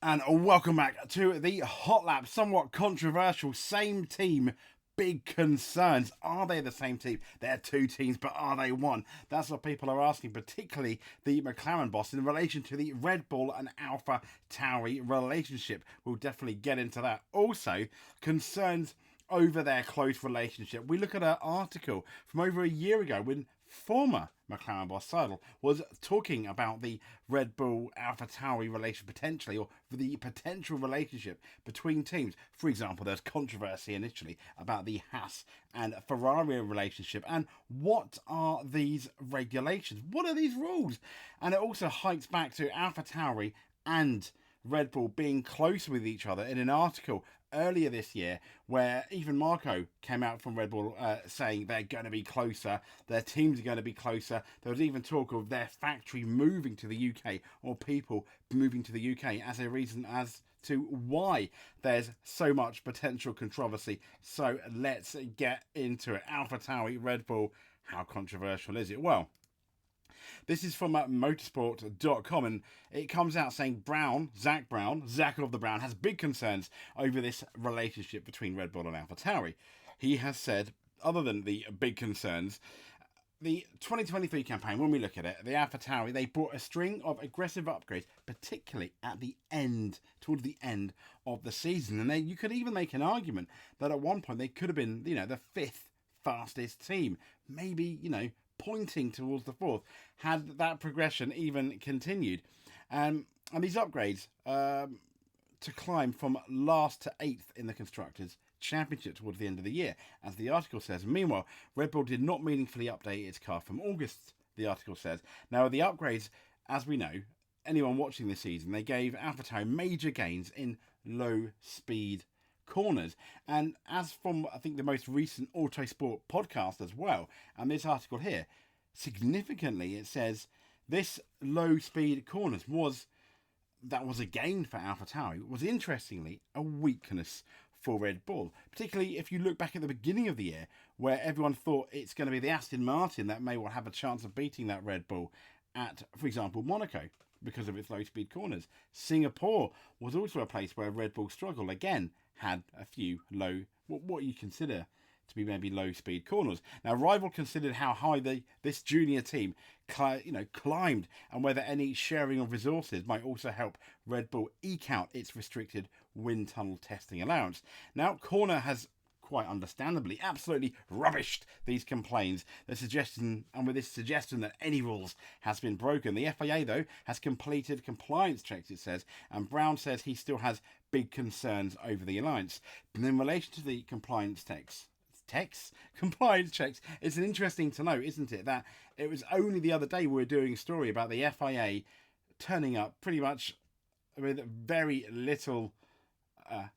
And welcome back to the Hot Lap. Somewhat controversial. Same team, big concerns. Are they the same team? They're two teams, but are they one? That's what people are asking, particularly the McLaren boss, in relation to the Red Bull and Alpha Tauri relationship. We'll definitely get into that. Also, concerns over their close relationship. We look at an article from over a year ago when former McLaren boss Seidel was talking about the Red Bull Alpha Tauri relation potentially, or the potential relationship between teams. For example, there's controversy initially about the Haas and Ferrari relationship, and what are these regulations? What are these rules? And it also hikes back to Alpha Tauri and Red Bull being close with each other in an article earlier this year where even Marco came out from Red Bull saying they're going to be closer, their teams are going to be closer. There was even talk of their factory moving to the UK, or people moving to the UK, as a reason as to why there's so much potential controversy. So let's get into it. Alpha Tauri, Red Bull, how controversial is it? Well, this is from motorsport.com, and it comes out saying Zach of the Brown, has big concerns over this relationship between Red Bull and AlphaTauri. He has said, other than the big concerns, the 2023 campaign, when we look at it, the AlphaTauri, they brought a string of aggressive upgrades, particularly at the end, towards the end of the season. And you could even make an argument that at one point they could have been, the fifth fastest team. Maybe, pointing towards the fourth, had that progression even continued. And these upgrades to climb from last to eighth in the Constructors' Championship towards the end of the year, as the article says. Meanwhile, Red Bull did not meaningfully update its car from August, the article says. Now, the upgrades, as we know, anyone watching this season, they gave AlphaTauri major gains in low speed corners. And as from, I think, the most recent Autosport podcast as well, and this article here, significantly it says this low speed corners was a gain for AlphaTauri, was interestingly a weakness for Red Bull, particularly if you look back at the beginning of the year where everyone thought it's going to be the Aston Martin that may well have a chance of beating that Red Bull at, for example, Monaco, because of its low speed corners. Singapore was also a place where Red Bull struggled, again had a few low, what you consider to be maybe low speed corners. Now, Rival considered how high this junior team climbed, and whether any sharing of resources might also help Red Bull eke out its restricted wind tunnel testing allowance. Now, Corner has quite understandably absolutely rubbished these complaints. The suggestion, and with this suggestion that any rules has been broken. The FIA, though, has completed compliance checks, it says, and Brown says he still has big concerns over the alliance. And in relation to the compliance compliance checks, it's interesting to note, isn't it, that it was only the other day we were doing a story about the FIA turning up pretty much with very little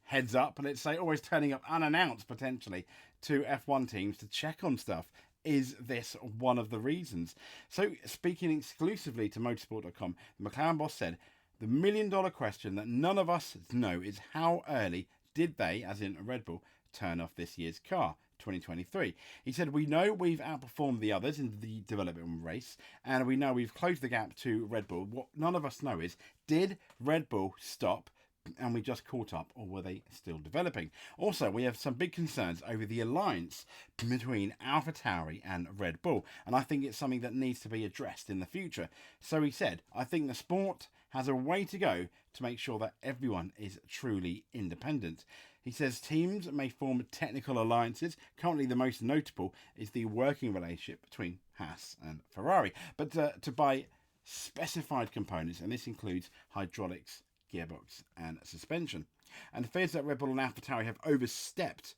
heads up, and it's always turning up unannounced potentially to F1 teams to check on stuff. Is this one of the reasons? So, speaking exclusively to motorsport.com, the McLaren boss said the $1 million question that none of us know is how early did they, as in Red Bull, turn off this year's car, 2023. He said, we know we've outperformed the others in the development race, and we know we've closed the gap to Red Bull. What none of us know is, did Red Bull stop and we just caught up, or were they still developing? Also, we have some big concerns over the alliance between AlphaTauri and Red Bull, and I think it's something that needs to be addressed in the future. So he said, I think the sport has a way to go to make sure that everyone is truly independent. He says teams may form technical alliances. Currently, the most notable is the working relationship between Haas and Ferrari, but to buy specified components, and this includes hydraulics, gearbox and suspension. And fears that Red Bull and AlphaTauri have overstepped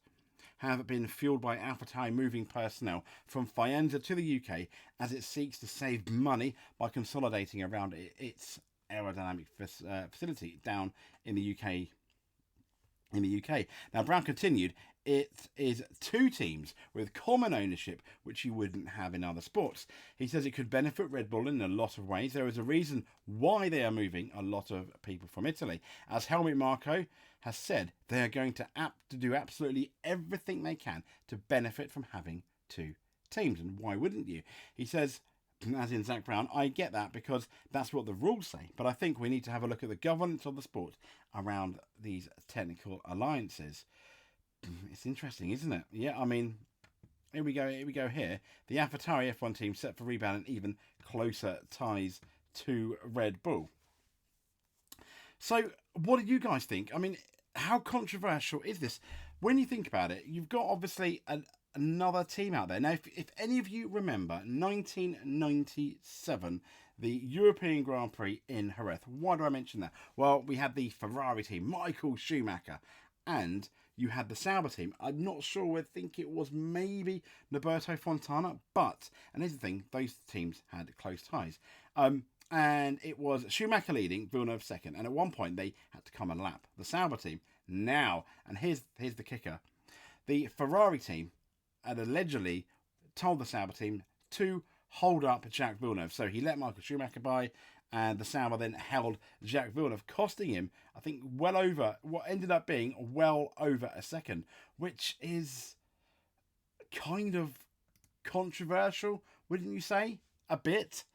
have been fueled by AlphaTauri moving personnel from Faenza to the UK as it seeks to save money by consolidating around its aerodynamic facility down in the UK. Now, Brown continued, it is two teams with common ownership, which you wouldn't have in other sports. He says it could benefit Red Bull in a lot of ways. There is a reason why they are moving a lot of people from Italy. As Helmut Marko has said, they are going to do absolutely everything they can to benefit from having two teams. And why wouldn't you? He says, as in Zach Brown. I get that because that's what the rules say. But I think we need to have a look at the governance of the sport around these technical alliances. It's interesting, isn't it? Yeah, I mean, here we go here. The Alpha Tauri F1 team set for rebound and even closer ties to Red Bull. So, what do you guys think? I mean, how controversial is this? When you think about it, you've got obviously another team out there. Now, if any of you remember 1997, the European Grand Prix in Jerez. Why do I mention that? Well, we had the Ferrari team, Michael Schumacher, and you had the Sauber team. I'm not sure, I think it was maybe Roberto Fontana, but, and here's the thing, those teams had close ties. And it was Schumacher leading, Villeneuve second, and at one point they had to come and lap the Sauber team. Now, and here's the kicker, the Ferrari team had allegedly told the Sauber team to hold up Jacques Villeneuve. So he let Michael Schumacher by, and the Sauber then held Jacques Villeneuve, costing him, I think, well over, what ended up being well over a second, which is kind of controversial, wouldn't you say? A bit.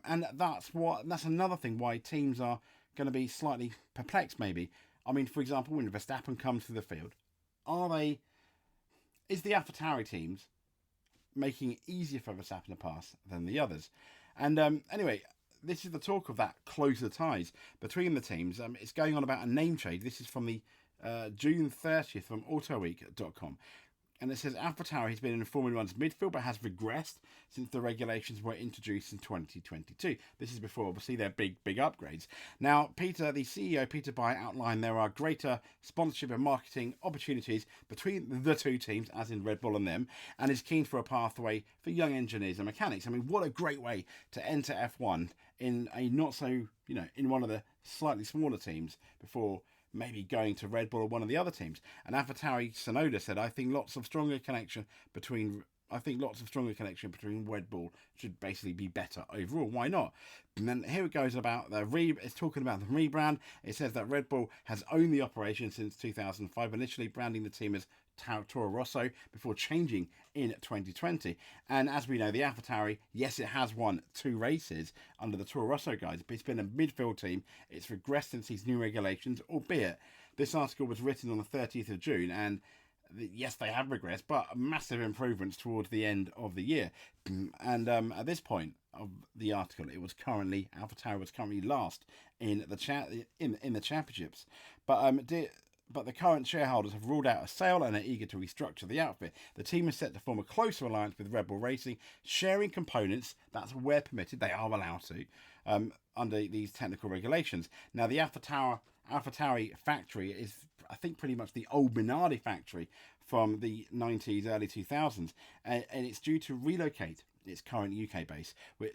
And that's another thing why teams are going to be slightly perplexed, maybe. I mean, for example, when Verstappen comes to the field, is the AlphaTauri teams making it easier for Verstappen to pass than the others? And anyway, this is the talk of that closer ties between the teams. It's going on about a name change. This is from the June 30th from autoweek.com. And it says AlphaTauri has been in Formula 1's midfield but has regressed since the regulations were introduced in 2022. This is before, obviously, their big upgrades. Now, the CEO, Peter Byer, outlined there are greater sponsorship and marketing opportunities between the two teams, as in Red Bull and them, and is keen for a pathway for young engineers and mechanics. I mean, what a great way to enter F1 in a not so, in one of the slightly smaller teams before maybe going to Red Bull or one of the other teams. And AlphaTauri Sonoda said, I think lots of stronger connection between Red Bull should basically be better overall. Why not? And then here it goes about it's talking about the rebrand. It says that Red Bull has owned the operation since 2005, initially branding the team as Toro Rosso before changing in 2020. And as we know, the AlphaTauri, yes, it has won 2 races under the Toro Rosso guys, but it's been a midfield team. It's regressed since these new regulations, albeit this article was written on the 30th of June, and yes, they have regressed, but massive improvements towards the end of the year. And at this point of the article, AlphaTauri was currently last in the in the championships. But the current shareholders have ruled out a sale and are eager to restructure the outfit. The team is set to form a closer alliance with Red Bull Racing, sharing components. That's where permitted. They are allowed to under these technical regulations. Now, the AlphaTauri factory is, I think, pretty much the old Minardi factory from the 90s, early 2000s, and it's due to relocate its current UK base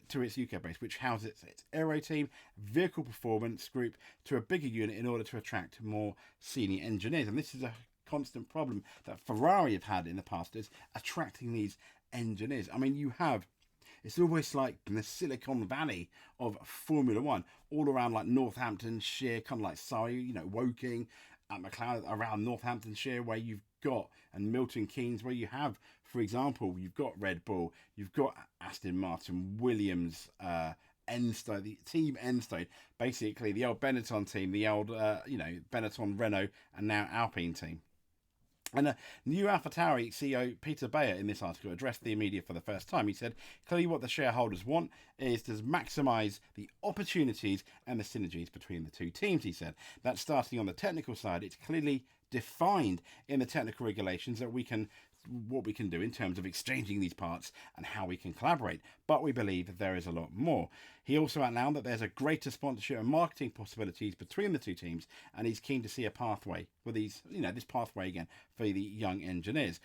to its UK base, which houses its aero team, vehicle performance group, to a bigger unit in order to attract more senior engineers. And this is a constant problem that Ferrari have had in the past, is attracting these engineers. I mean, it's almost like the Silicon Valley of Formula One, all around like Northamptonshire, kind of like Surrey, Woking, at McLaren, around Northamptonshire, where you've got, and Milton Keynes, where you have, for example, you've got Red Bull, you've got Aston Martin, Williams, Enstone, the team Enstone, basically the old Benetton team, the old, Benetton, Renault, and now Alpine team. And new AlphaTauri CEO Peter Byer in this article addressed the media for the first time. He said, clearly what the shareholders want is to maximise the opportunities and the synergies between the two teams, he said. That starting on the technical side, it's clearly defined in the technical regulations that what we can do in terms of exchanging these parts and how we can collaborate. But we believe that there is a lot more. He also outlined that there's a greater sponsorship and marketing possibilities between the two teams, and he's keen to see a pathway with this pathway again for the young engineers.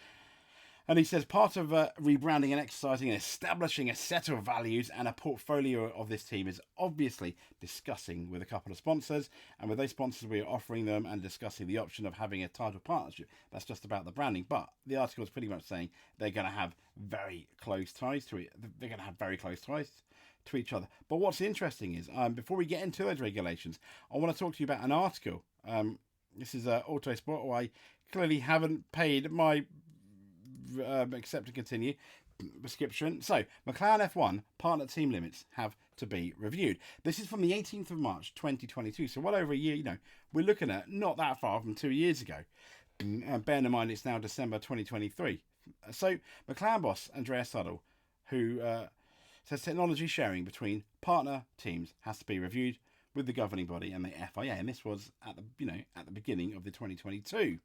And he says part of rebranding and exercising and establishing a set of values and a portfolio of this team is obviously discussing with a couple of sponsors. And with those sponsors, we are offering them and discussing the option of having a title partnership. That's just about the branding. But the article is pretty much saying they're going to have very close ties to it. They're going to have very close ties to each other. But what's interesting is, before we get into those regulations, I want to talk to you about an article. This is Autosport, who I clearly haven't paid my accept and continue, prescription. So, McLaren F1 partner team limits have to be reviewed. This is from the 18th of March 2022, so well over a year. We're looking at not that far from 2 years ago. Bearing in mind it's now December 2023. So, McLaren boss Andreas Suddle, who says technology sharing between partner teams has to be reviewed with the governing body and the FIA, and this was at the beginning of the 2022.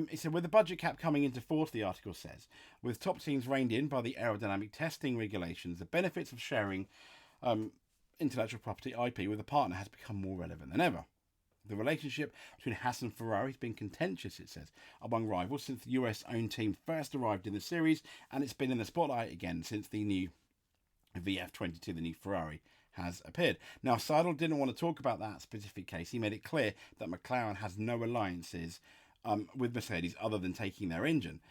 He said, with the budget cap coming into force, the article says, with top teams reined in by the aerodynamic testing regulations, the benefits of sharing intellectual property IP with a partner has become more relevant than ever. The relationship between Haas and Ferrari has been contentious, it says, among rivals since the US-owned team first arrived in the series, and it's been in the spotlight again since the new VF22, the new Ferrari, has appeared. Now, Seidel didn't want to talk about that specific case. He made it clear that McLaren has no alliances with Mercedes other than taking their engine.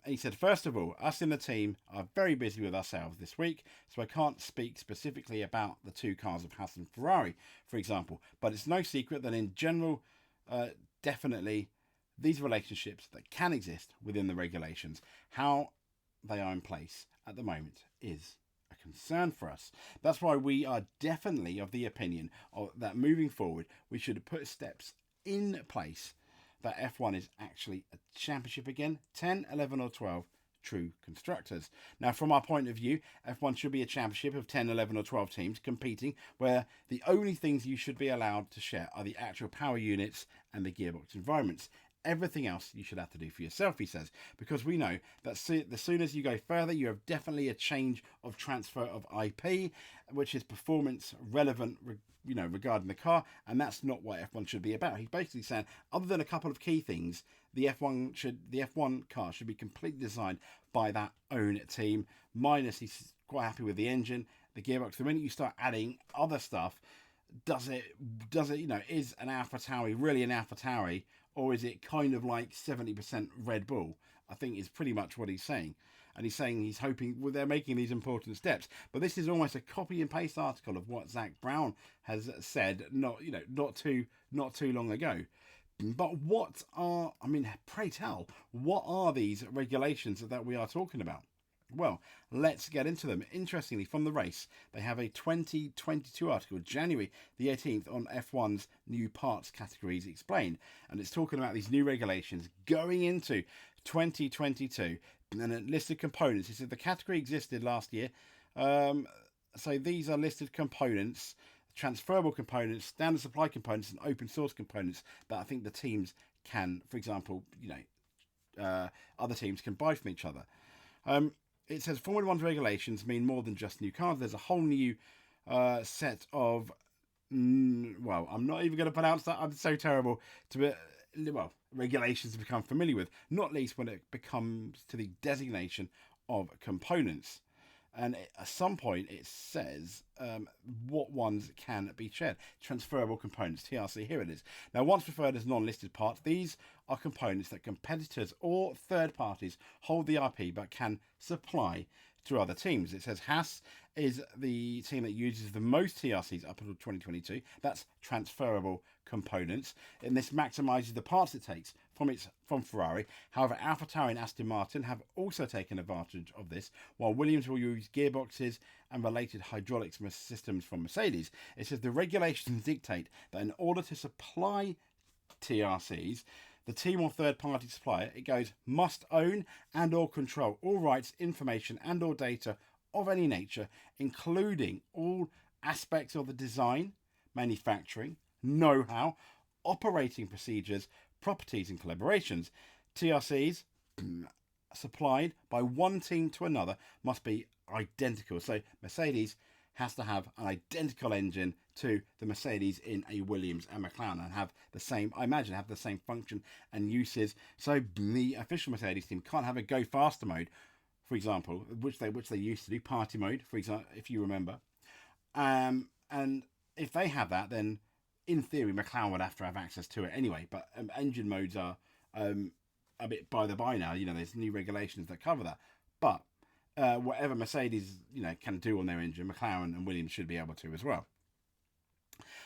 He said, first of all, us in the team are very busy with ourselves this week, so I can't speak specifically about the two cars of Haas and Ferrari, for example, but it's no secret that in general, definitely these relationships that can exist within the regulations, how they are in place at the moment is a concern for us. That's why we are definitely of the opinion that moving forward, we should put steps in place that F1 is actually a championship again, 10, 11 or 12 true constructors. Now, from our point of view, F1 should be a championship of 10, 11 or 12 teams competing, where the only things you should be allowed to share are the actual power units and the gearbox environments. Everything else you should have to do for yourself, he says, because we know that as soon as you go further, you have definitely a change of transfer of IP, which is performance relevant, regarding the car, and that's not what F1 should be about. He's basically saying, other than a couple of key things, the F1 car should be completely designed by that own team. Minus, he's quite happy with the engine, the gearbox. The minute you start adding other stuff, does it, is an Alpha Tauri really an Alpha Tauri, or is it kind of like 70% Red Bull? I think is pretty much what he's saying. And he's saying he's hoping they're making these important steps. But this is almost a copy and paste article of what Zach Brown has said not too long ago. But pray tell, what are these regulations that we are talking about? Well, let's get into them. Interestingly, from the race, they have a 2022 article, January the 18th, on F1's new parts categories explained. And it's talking about these new regulations going into 2022 and a listed components. It said the category existed last year. So these are listed components, transferable components, standard supply components, and open source components that I think the teams can, for example, other teams can buy from each other. It says Formula 1's regulations mean more than just new cars. There's a whole new set of, I'm not even going to pronounce that. I'm so terrible regulations to become familiar with, not least when it becomes to the designation of components. And at some point it says what ones can be shared. Transferable components, TRC, here it is. Now, once referred as non-listed parts, these are components that competitors or third parties hold the IP but can supply to other teams. It says Haas is the team that uses the most TRCs up until 2022. That's transferable components, and this maximises the parts it takes from Ferrari. However, Alpha Tauri and Aston Martin have also taken advantage of this, while Williams will use gearboxes and related hydraulics systems from Mercedes. It says the regulations dictate that in order to supply TRCs, the team or third-party supplier, it goes, must own and or control all rights, information and or data of any nature, including all aspects of the design, manufacturing, know-how, operating procedures, properties and collaborations. TRCs supplied by one team to another must be identical. So Mercedes has to have an identical engine to the Mercedes in a Williams and McLaren and have the same, I imagine, have the same function and uses. So the official Mercedes team can't have a go faster mode, for example, which they used to do, party mode, for example, if you remember. And if they have that, then in theory, McLaren would have to have access to it anyway. But engine modes are a bit by the by now. There's new regulations that cover that. But whatever Mercedes can do on their engine, McLaren and Williams should be able to as well.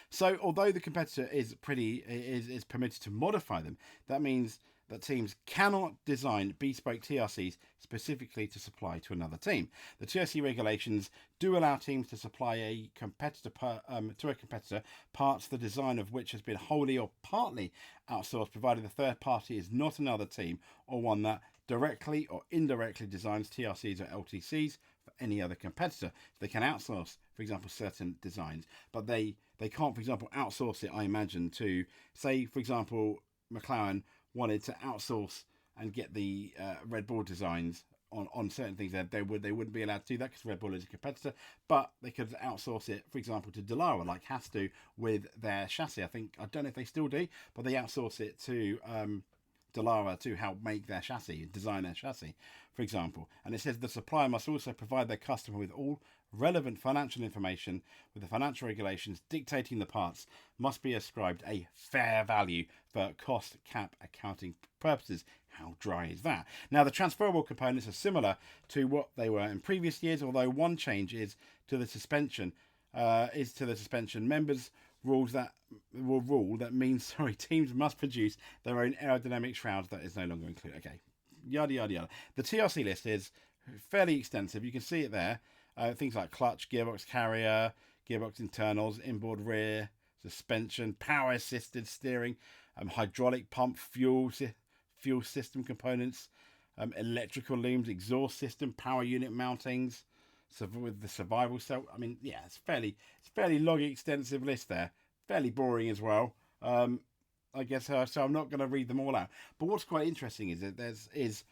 So although the competitor is permitted to modify them, that means that teams cannot design bespoke TRCs specifically to supply to another team. The TRC regulations do allow teams to supply a competitor to a competitor parts the design of which has been wholly or partly outsourced, provided the third party is not another team or one that directly or indirectly designs TRCs or LTCs for any other competitor. So they can outsource, for example, certain designs, but they can't, for example, outsource it, I imagine, to, say, for example, McLaren wanted to outsource and get the Red Bull designs on certain things. They wouldn't be allowed to do that because Red Bull is a competitor, but they could outsource it, for example, to Dallara, like has to with their chassis. I don't know if they still do, but they outsource it to Dallara to help make their chassis, design their chassis, for example. And it says the supplier must also provide their customer with all relevant financial information, with the financial regulations dictating the parts must be ascribed a fair value for cost cap accounting purposes. How dry is that? Now, the transferable components are similar to what they were in previous years, although one change is to the suspension. Members rules that will rule that means teams must produce their own aerodynamic shrouds that is no longer included. Okay, yada yada yada. The TRC list is fairly extensive. You can see it there. Things like clutch, gearbox carrier, gearbox internals, inboard rear, suspension, power assisted steering, hydraulic pump, fuel system components, electrical looms, exhaust system, power unit mountings. So with the survival cell, I mean, yeah, it's fairly long, extensive list there. Fairly boring as well. I guess so. I'm not going to read them all out. But what's quite interesting is that is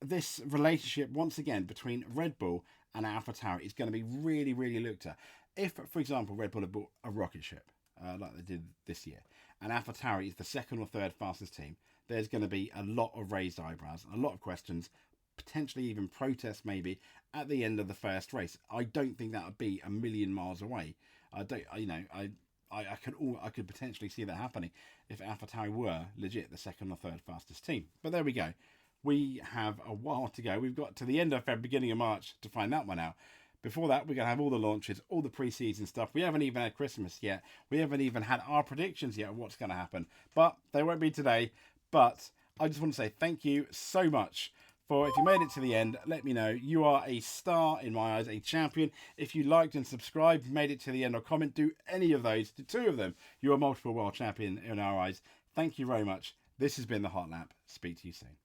this relationship once again between Red Bull and Alpha Tauri is going to be really, really looked at. If, for example, Red Bull had bought a rocket ship like they did this year, and Alpha Tauri is the second or third fastest team, there's going to be a lot of raised eyebrows, a lot of questions, potentially even protests maybe at the end of the first race. I don't think that would be a million miles away. I could potentially see that happening if Alpha Tauri were legit the second or third fastest team. But there we go. We have a while to go. We've got to the end of February, beginning of March to find that one out. Before that, we're going to have all the launches, all the pre-season stuff. We haven't even had Christmas yet. We haven't even had our predictions yet of what's going to happen. But they won't be today. But I just want to say thank you so much for, if you made it to the end, let me know. You are a star in my eyes, a champion. If you liked and subscribed, made it to the end, or comment, do any of those, do two of them. You are multiple world champion in our eyes. Thank you very much. This has been the Hot Lap. Speak to you soon.